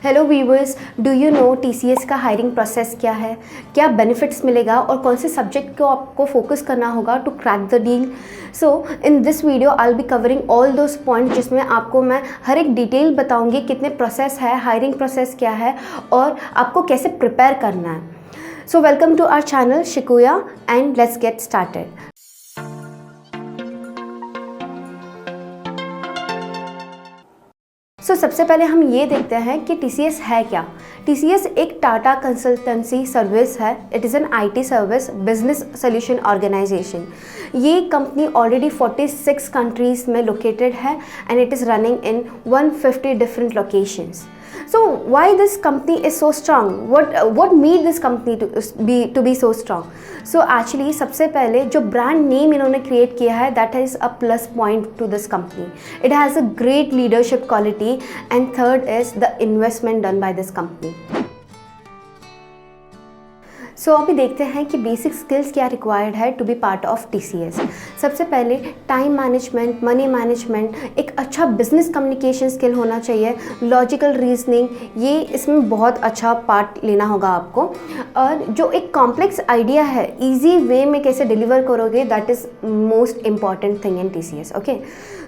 Hello viewers, do you know TCS का hiring process क्या है, क्या बेनिफिट्स मिलेगा और कौन से सब्जेक्ट को आपको फोकस करना होगा to crack the deal. So in this video I will be covering all those points जिसमें आपको मैं हर एक डिटेल बताऊंगी कितने प्रोसेस है, हायरिंग प्रोसेस क्या है और आपको कैसे प्रिपेयर करना है। So welcome to our channel शिकुया एंड लेट्स गेट स्टार्टेड। सबसे पहले हम ये देखते हैं कि TCS है क्या। TCS एक टाटा कंसल्टेंसी सर्विस है। It is an IT service business solution organisation. ये कंपनी ऑलरेडी 46 कंट्रीज़ में लोकेटेड है and it is running in 150 different locations. So why this company is so strong? What made this company to be so strong? So actually सबसे पहले जो brand name इन्होंने create किया है that is a plus point to this company. It has a great leadership quality and third is the investment done by this company. सो अभी देखते हैं कि बेसिक स्किल्स क्या रिक्वायर्ड है to be part of TCS. सबसे पहले time management, money management, एक अच्छा बिजनेस कम्युनिकेशन स्किल होना चाहिए, लॉजिकल रीजनिंग, ये इसमें बहुत अच्छा पार्ट लेना होगा आपको. और जो एक कॉम्प्लेक्स आइडिया है ईजी वे में कैसे डिलीवर करोगे that is most important thing in TCS. Okay,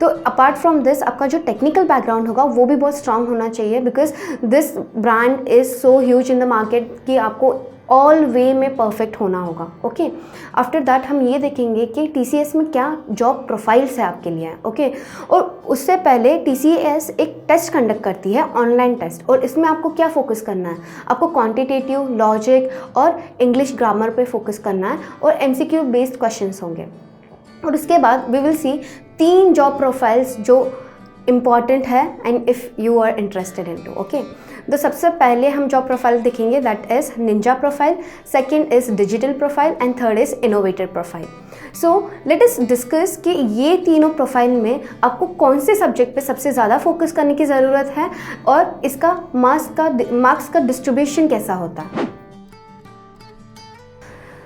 तो अपार्ट फ्रॉम दिस आपका जो टेक्निकल बैकग्राउंड होगा वो भी बहुत स्ट्रांग होना चाहिए because this brand is so huge in the market कि आपको ऑल वे में परफेक्ट होना होगा. ओके, आफ्टर दैट हम ये देखेंगे कि TCS में क्या जॉब प्रोफाइल्स है आपके लिए. ओके, और उससे पहले TCS एक टेस्ट कंडक्ट करती है, ऑनलाइन टेस्ट, और इसमें आपको क्या फोकस करना है, आपको क्वांटिटेटिव, लॉजिक और इंग्लिश ग्रामर पे फोकस करना है और MCQ बेस्ड क्वेश्चंस होंगे. और उसके बाद we will see 3 job profiles जो इम्पॉर्टेंट है and if you are interested in to. Okay, तो सबसे पहले हम जॉब प्रोफाइल देखेंगे that is ninja profile, second is digital profile and third is innovator profile. So let us discuss कि ये तीनों प्रोफाइल में आपको कौन से सब्जेक्ट पे सबसे ज़्यादा फोकस करने की ज़रूरत है और इसका मार्क्स का डिस्ट्रीब्यूशन कैसा होता है.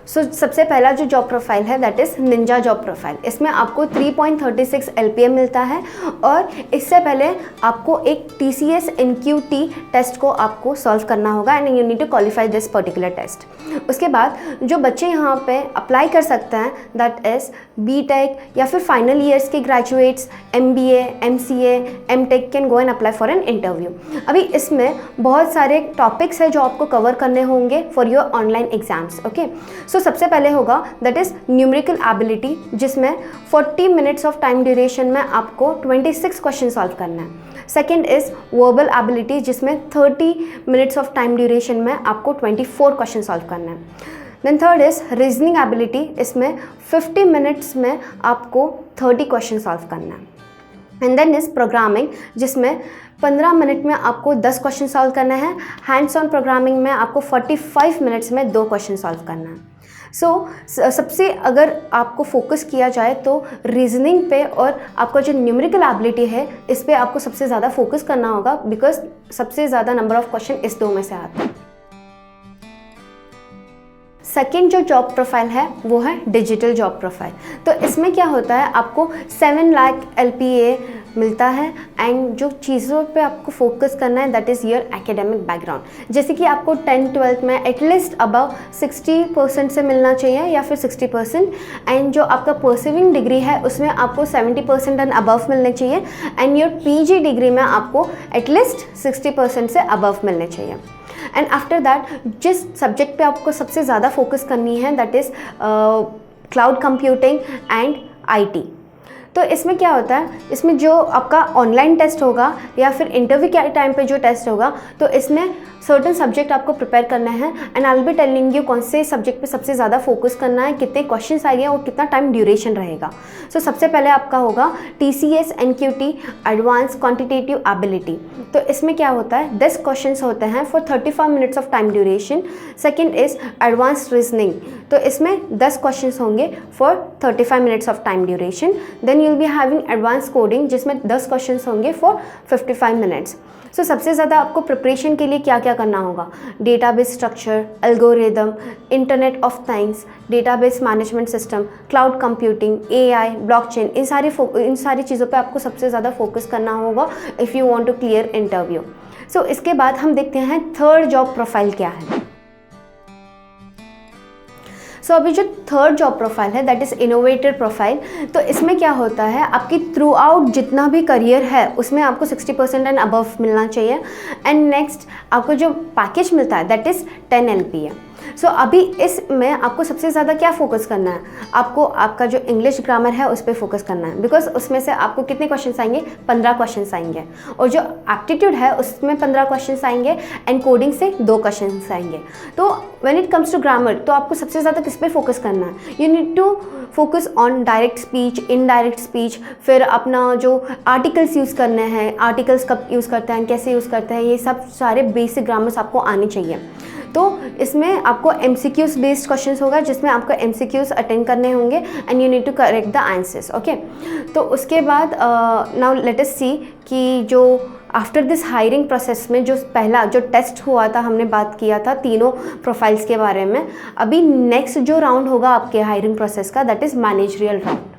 सो सबसे पहला जो जॉब प्रोफाइल है that is Ninja job profile. इसमें आपको 3.36 LPM मिलता है और इससे पहले आपको एक TCS NQT टेस्ट को आपको सॉल्व करना होगा and you need to qualify this particular test. उसके बाद जो बच्चे यहाँ पे अप्लाई कर सकते हैं दैट इज़ BTech या फिर फाइनल ईयर्स के graduates, MBA, MCA, MTech can go and apply for an interview. अभी इसमें बहुत सारे टॉपिक्स हैं जो आपको कवर करने होंगे for your online exams. Okay, so सबसे पहले होगा दैट इज़ न्यूमेरिकल एबिलिटी जिसमें 40 मिनट्स ऑफ टाइम ड्यूरेशन में आपको 26 क्वेश्चन सॉल्व करना है. सेकेंड इज़ वर्बल एबिलिटी जिसमें 30 मिनट्स ऑफ टाइम ड्यूरेशन में आपको 24 क्वेश्चन सॉल्व करना है. Then third is reasoning ability, इसमें 50 मिनट्स में आपको 30 क्वेश्चन सॉल्व करना है. एंड देन इज़ प्रोग्रामिंग जिसमें 15 मिनट में आपको 10 क्वेश्चन सॉल्व करना है. हैंड्स ऑन प्रोग्रामिंग में आपको 45 मिनट्स में 2 क्वेश्चन सॉल्व करना है. सबसे अगर आपको फोकस किया जाए तो रीजनिंग पे और आपका जो न्यूमेरिकल एबिलिटी है इस पे आपको सबसे ज़्यादा फोकस करना होगा बिकॉज सबसे ज़्यादा नंबर ऑफ क्वेश्चन इस 2 में से आते हैं. सेकेंड जो जॉब प्रोफाइल है वो है डिजिटल जॉब प्रोफाइल. तो इसमें क्या होता है आपको 7 लाख LPA मिलता है एंड जो चीज़ों पे आपको फोकस करना है that is your academic background. जैसे कि आपको 10th-12th में एटलीस्ट अबव 60% से मिलना चाहिए या फिर 60% एंड जो आपका परसिविंग डिग्री है उसमें आपको 70% एंड अबव मिलने चाहिए एंड योर PG डिग्री में आपको एटलीस्ट 60% से अबव मिलने चाहिए. एंड आफ्टर दैट जिस सब्जेक्ट पे आपको सबसे ज़्यादा फोकस करनी है that is cloud computing and IT. तो इसमें क्या होता है, इसमें जो आपका ऑनलाइन टेस्ट होगा या फिर इंटरव्यू के टाइम पे जो टेस्ट होगा तो इसमें सर्टन सब्जेक्ट आपको प्रिपेयर करना है and I will be telling you कौन से सब्जेक्ट पे सबसे ज़्यादा फोकस करना है, कितने क्वेश्चंस आएंगे और कितना टाइम ड्यूरेशन रहेगा. सो सबसे पहले आपका होगा TCS NQT advance quantitative ability. तो इसमें क्या होता है 10 क्वेश्चंस होते हैं for 35 minutes of time duration. Second is advance reasoning, तो इसमें 10 क्वेश्चंस होंगे for 35 minutes of time duration. Then you will be having advance coding जिसमें 10 क्वेश्चंस होंगे फॉर 55 मिनट्स. सो सबसे ज़्यादा आपको प्रिपरेशन के लिए क्या क्या करना होगा, database structure, algorithm, internet of things, database management system, cloud computing, AI, blockchain, इन सारी चीज़ों पे आपको सबसे ज़्यादा फोकस करना होगा if you want to clear interview. So इसके बाद हम देखते हैं थर्ड जॉब प्रोफाइल क्या है। सो अभी जो थर्ड जॉब प्रोफाइल है दैट इज़ इनोवेटर प्रोफाइल। तो इसमें क्या होता है, आपकी थ्रू आउट जितना भी करियर है उसमें आपको 60% एंड अबव मिलना चाहिए। एंड नेक्स्ट आपको जो पैकेज मिलता है दैट इज़ 10 LPA। सो अभी इसमें आपको सबसे ज़्यादा क्या फोकस करना है, आपको आपका जो इंग्लिश ग्रामर है उस पर फोकस करना है, बिकॉज उसमें से आपको कितने क्वेश्चन आएंगे, 15 क्वेश्चन आएंगे। और जो एप्टीट्यूड है उसमें 15 क्वेश्चन आएंगे एंड कोडिंग से 2 क्वेश्चन आएंगे। तो when it comes to grammar तो आपको सबसे ज़्यादा किस पे फोकस करना है, you need to focus on direct speech, indirect speech, फिर अपना जो आर्टिकल्स यूज़ करने हैं, आर्टिकल्स कब यूज़ करते हैं, कैसे यूज़ करते हैं, ये सब सारे बेसिक ग्रामर्स आपको आने चाहिए। तो इसमें आपको MCQs बेस्ड क्वेश्चंस होगा जिसमें आपको MCQs अटेंड करने होंगे and you need to correct the answers. Okay, तो उसके बाद नाउ लेट अस सी कि जो आफ्टर दिस हायरिंग प्रोसेस में जो पहला जो टेस्ट हुआ था, हमने बात किया था तीनों प्रोफाइल्स के बारे में। अभी नेक्स्ट जो राउंड होगा आपके हायरिंग प्रोसेस का दैट इज़ मैनेजरियल राउंड।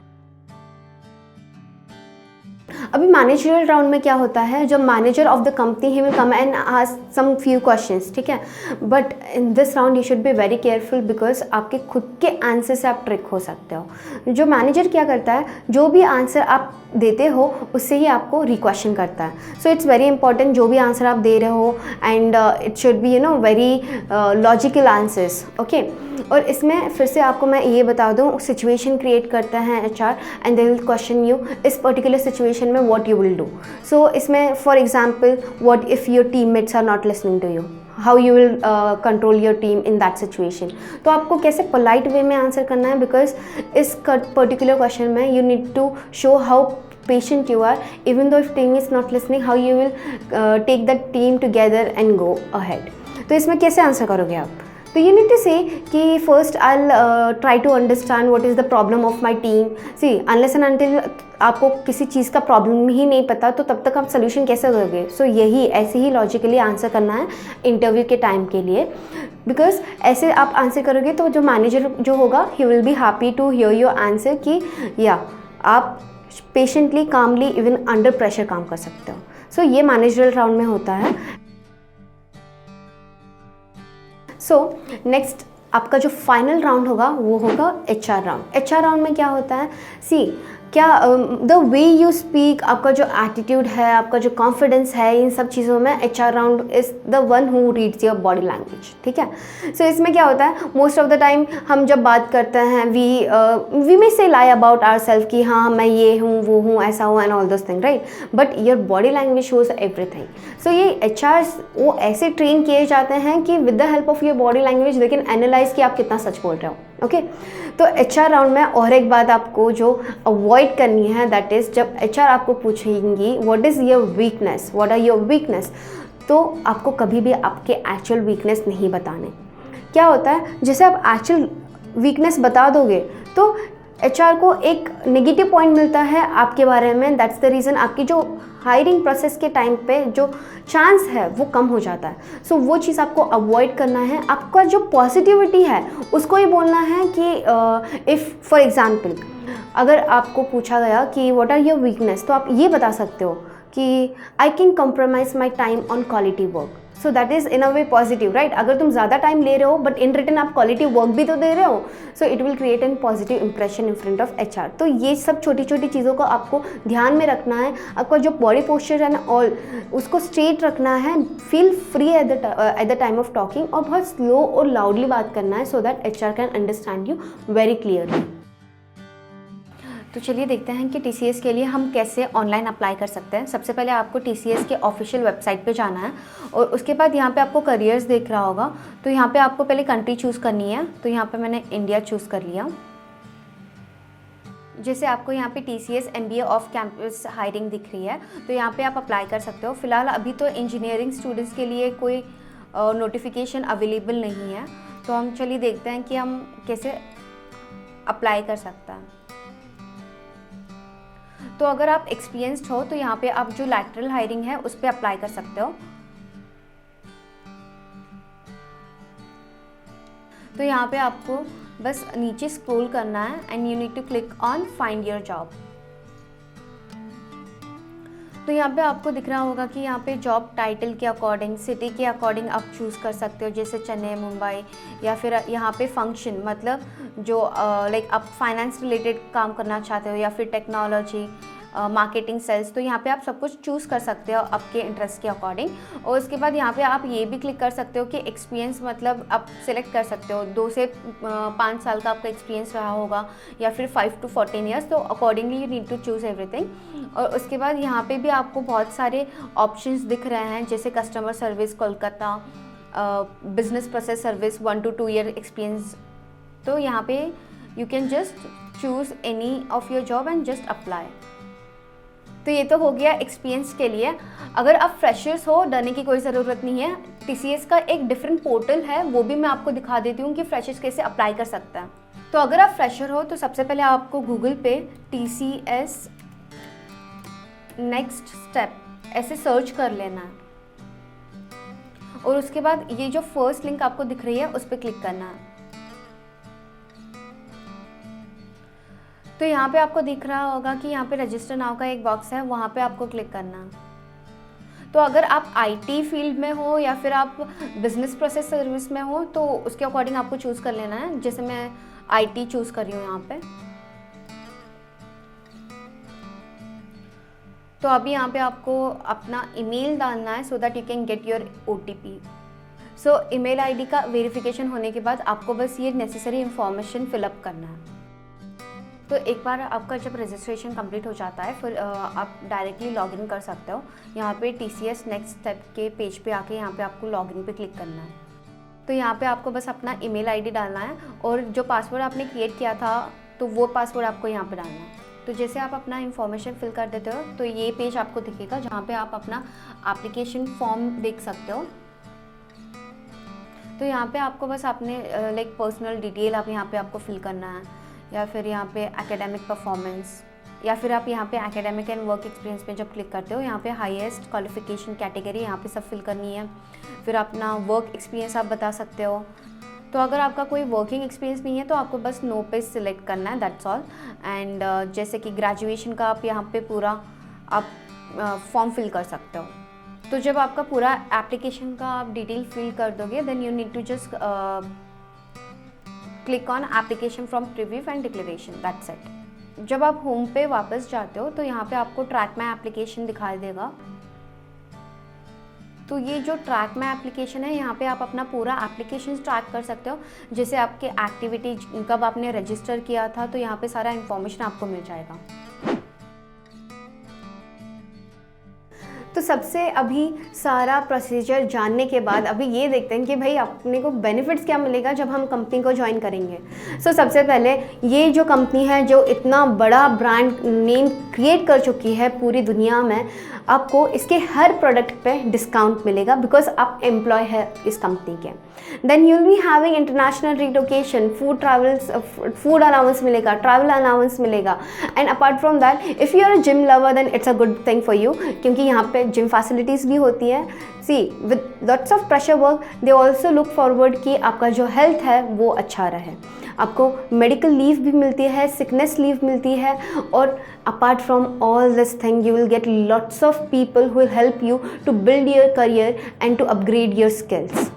अभी मैनेजरियल राउंड में क्या होता है, जो manager of the company he will come and ask some few questions, ठीक है। But in this round you should be very careful because आपके खुद के आंसर से आप ट्रिक हो सकते हो। जो मैनेजर क्या करता है, जो भी आंसर आप देते हो उससे ही आपको रिक्वेश्चन करता है। सो इट्स वेरी इंपॉर्टेंट जो भी आंसर आप दे रहे हो and it should be very logical answers. Okay, और इसमें फिर से आपको मैं ये बता दूँ, सिचुएशन क्रिएट करते हैं HR and they will question you इस पर्टिकुलर सिचुएशन में what you will do. So इसमें for example what if your teammates are not listening to you, how you will control your team in that situation. तो आपको कैसे polite way में answer करना है, because इस particular question में you need to show how patient you are, even though if team is not listening, how you will take that team together and go ahead। तो इसमें कैसे answer करोगे आप, तो you need to say कि first I'll try to understand what is the problem of my team। see unless and until आपको किसी चीज़ का प्रॉब्लम ही नहीं पता तो तब तक आप सोल्यूशन कैसे करोगे। सो यही ऐसे ही लॉजिकली आंसर करना है इंटरव्यू के टाइम के लिए, बिकॉज ऐसे आप आंसर करोगे तो जो मैनेजर जो होगा he will be happy to hear your answer कि या आप patiently calmly even under pressure काम कर सकते हो। सो ये मैनेजरल राउंड में होता है। सो नेक्स्ट आपका जो फाइनल राउंड होगा वो होगा HR राउंड। HR राउंड में क्या होता है, सी क्या द वे यू स्पीक, आपका जो एटीट्यूड है, आपका जो कॉन्फिडेंस है, इन सब चीज़ों में HR round is the one who reads your body language, ठीक है। सो इसमें क्या होता है, मोस्ट ऑफ द टाइम हम जब बात करते हैं वी मे से लाई अबाउट आवर सेल्फ कि हाँ मैं ये हूँ वो हूँ ऐसा हूँ and all those thing, right, but your body language shows everything. So ये HRs वो ऐसे ट्रेन किए जाते हैं कि with the help of your body language they can analyse कि आप कितना सच बोल रहे हो। ओके, तो HR राउंड में और एक बात आपको जो अवॉइड करनी है दैट इज़ जब HR आपको पूछेंगी what is your weakness, what are your weakness, तो आपको कभी भी आपके एक्चुअल वीकनेस नहीं बताने। क्या होता है, जैसे आप एक्चुअल वीकनेस बता दोगे तो HR को एक नेगेटिव पॉइंट मिलता है आपके बारे में, दैट्स द रीज़न आपकी जो हायरिंग प्रोसेस के टाइम पे जो चांस है वो कम हो जाता है। सो वो चीज़ आपको अवॉइड करना है। आपका जो पॉजिटिविटी है उसको ही बोलना है कि इफ़ फॉर एग्जांपल अगर आपको पूछा गया कि व्हाट आर योर वीकनेस, तो आप ये बता सकते हो कि I can compromise my time on quality work. So that is in a way positive, right. अगर तुम ज़्यादा टाइम ले रहे हो बट इन रिटर्न आप क्वालिटी वर्क भी तो दे रहे हो, so it will create an positive impression in front of HR। तो ये सब छोटी छोटी चीज़ों को आपको ध्यान में रखना है। आपका जो बॉडी पोस्चर है ना ऑल उसको स्ट्रेट रखना है, feel free at the time of talking, और बहुत स्लो और लाउडली बात करना है so that HR can understand you very clearly. तो चलिए देखते हैं कि TCS के लिए हम कैसे ऑनलाइन अप्लाई कर सकते हैं। सबसे पहले आपको TCS के ऑफिशियल वेबसाइट पे जाना है और उसके बाद यहाँ पे आपको करियर्स देख रहा होगा, तो यहाँ पे आपको पहले कंट्री चूज़ करनी है। तो यहाँ पे मैंने इंडिया चूज़ कर लिया। जैसे आपको यहाँ पे TCS MBA off campus hiring दिख रही है, तो यहाँ पे आप अप्लाई कर सकते हो। फिलहाल अभी तो इंजीनियरिंग स्टूडेंट्स के लिए कोई नोटिफिकेशन अवेलेबल नहीं है, तो हम चलिए देखते हैं कि हम कैसे अप्लाई कर सकते हैं। तो अगर आप एक्सपीरियंस्ड हो तो यहाँ पे आप जो लैटरल हायरिंग है उस पर अप्लाई कर सकते हो। तो यहाँ पे आपको बस नीचे स्क्रॉल करना है and you need to click on find your job. तो यहाँ पे आपको दिख रहा होगा कि यहाँ पे जॉब टाइटल के अकॉर्डिंग, सिटी के अकॉर्डिंग आप चूज़ कर सकते हो, जैसे चेन्नई, मुंबई, या फिर यहाँ पे फंक्शन मतलब जो लाइक आप फाइनेंस रिलेटेड काम करना चाहते हो या फिर टेक्नोलॉजी, मार्केटिंग, सेल्स, तो यहाँ पे आप सब कुछ चूज़ कर सकते हो आपके इंटरेस्ट के अकॉर्डिंग। और उसके बाद यहाँ पे आप ये भी क्लिक कर सकते हो कि एक्सपीरियंस मतलब आप सिलेक्ट कर सकते हो 2 से 5 साल का आपका एक्सपीरियंस रहा होगा या फिर 5 to 14 ईयर्स, तो accordingly you need to choose everything. और उसके बाद यहाँ पे भी आपको बहुत सारे ऑप्शंस दिख रहे हैं, जैसे customer service Kolkata, business process service 1 to 2 year experience. तो यहाँ पे you can just choose any of your job and just apply. तो ये तो हो गया एक्सपीरियंस के लिए। अगर आप फ्रेशर्स हो, डरने की कोई ज़रूरत नहीं है। TCS का एक डिफरेंट पोर्टल है, वो भी मैं आपको दिखा देती हूँ कि फ्रेशर्स कैसे अप्लाई कर सकता है। तो अगर आप फ्रेशर हो तो सबसे पहले आपको गूगल पे TCS नेक्स्ट स्टेप ऐसे सर्च कर लेना है, और उसके बाद ये जो फर्स्ट लिंक आपको दिख रही है उस पर क्लिक करना है। तो यहाँ पे आपको दिख रहा होगा कि यहाँ पे रजिस्टर नाउ का एक बॉक्स है, वहाँ पे आपको क्लिक करना है। तो अगर आप IT फील्ड में हो या फिर आप बिजनेस प्रोसेस सर्विस में हो तो उसके अकॉर्डिंग आपको चूज़ कर लेना है। जैसे मैं IT चूज़ कर रही हूँ यहाँ पे। तो अभी यहाँ पे आपको अपना ईमेल डालना है so that you can get your OTP। So email ID का वेरिफिकेशन होने के बाद आपको बस ये नेसेसरी इन्फॉर्मेशन फिलअप करना है। तो एक बार आपका जब रजिस्ट्रेशन कंप्लीट हो जाता है फिर आप डायरेक्टली लॉगिन कर सकते हो। यहाँ पे TCS नेक्स्ट स्टेप के पेज पे आके यहाँ पे आपको लॉगिन पे क्लिक करना है। तो यहाँ पे आपको बस अपना ईमेल ID डालना है और जो पासवर्ड आपने क्रिएट किया था तो वो पासवर्ड आपको यहाँ पे डालना है। तो जैसे आप अपना इन्फॉर्मेशन फिल कर देते हो तो ये पेज आपको दिखेगा जहाँ पे आप अपना एप्लीकेशन फॉर्म देख सकते हो। तो यहाँ पे आपको बस अपने लाइक पर्सनल डिटेल आप यहाँ पे आपको फिल करना है, या फिर यहाँ पे एकेडमिक परफॉर्मेंस, या फिर आप यहाँ पे एकेडमिक एंड वर्क एक्सपीरियंस पे जब क्लिक करते हो यहाँ पे हाईएस्ट क्वालिफिकेशन कैटेगरी यहाँ पे सब फिल करनी है। फिर अपना वर्क एक्सपीरियंस आप बता सकते हो। तो अगर आपका कोई वर्किंग एक्सपीरियंस नहीं है तो आपको बस नो पे सिलेक्ट करना है, दैट्स ऑल। एंड जैसे कि ग्रेजुएशन का आप यहाँ पे पूरा आप फॉर्म फिल कर सकते हो। तो जब आपका पूरा एप्लीकेशन का आप डिटेल फिल कर दोगे then you need to just click on application from preview and declaration, that's it. जब आप होम पे वापस जाते हो तो यहाँ पे आपको ट्रैक माई एप्लीकेशन दिखाई देगा। तो ये जो ट्रैक माई एप्लीकेशन है यहाँ पे आप अपना पूरा एप्लीकेशन ट्रैक कर सकते हो। जैसे आपके एक्टिविटी कब आपने रजिस्टर किया था तो यहाँ पे सारा इन्फॉर्मेशन आपको मिल जाएगा। तो सबसे अभी सारा प्रोसीजर जानने के बाद अभी ये देखते हैं कि भाई अपने को बेनिफिट्स क्या मिलेगा जब हम कंपनी को ज्वाइन करेंगे। सो सबसे पहले ये जो कंपनी है जो इतना बड़ा ब्रांड नेम क्रिएट कर चुकी है पूरी दुनिया में, आपको इसके हर प्रोडक्ट पे डिस्काउंट मिलेगा बिकॉज आप एम्प्लॉय है इस कंपनी के। Then you will be having international relocation, food allowance मिलेगा, ट्रैवल अलाउंस मिलेगा। And apart from that if you are a gym lover then it's a good thing for you, क्योंकि यहाँ पे जिम फैसिलिटीज़ भी होती है। See with lots of pressure work they also look forward कि आपका जो हेल्थ है वो अच्छा रहे। आपको मेडिकल लीव भी मिलती है, सिकनेस लीव मिलती है, और apart from all this thing you will get lots of people who will help you to build your career and to upgrade your skills.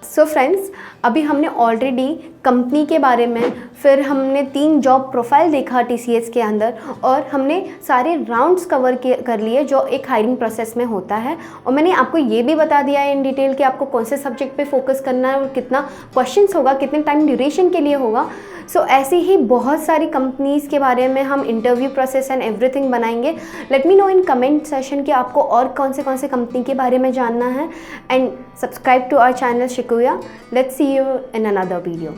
So friends, अभी हमने ऑलरेडी कंपनी के बारे में, फिर हमने 3 जॉब प्रोफाइल देखा TCS के अंदर, और हमने सारे राउंड्स कवर कर लिए जो एक हायरिंग प्रोसेस में होता है। और मैंने आपको ये भी बता दिया है इन डिटेल कि आपको कौन से सब्जेक्ट पे फोकस करना है और कितना क्वेश्चंस होगा, कितने टाइम ड्यूरेशन के लिए होगा। सो ऐसे ही बहुत सारी कंपनीज़ के बारे में हम इंटरव्यू प्रोसेस एंड एवरीथिंग बनाएंगे। Let me know in comment session कि आपको और कौन से कंपनी के बारे में जानना है। And subscribe to our channel शिकुया। Let's see you in another video.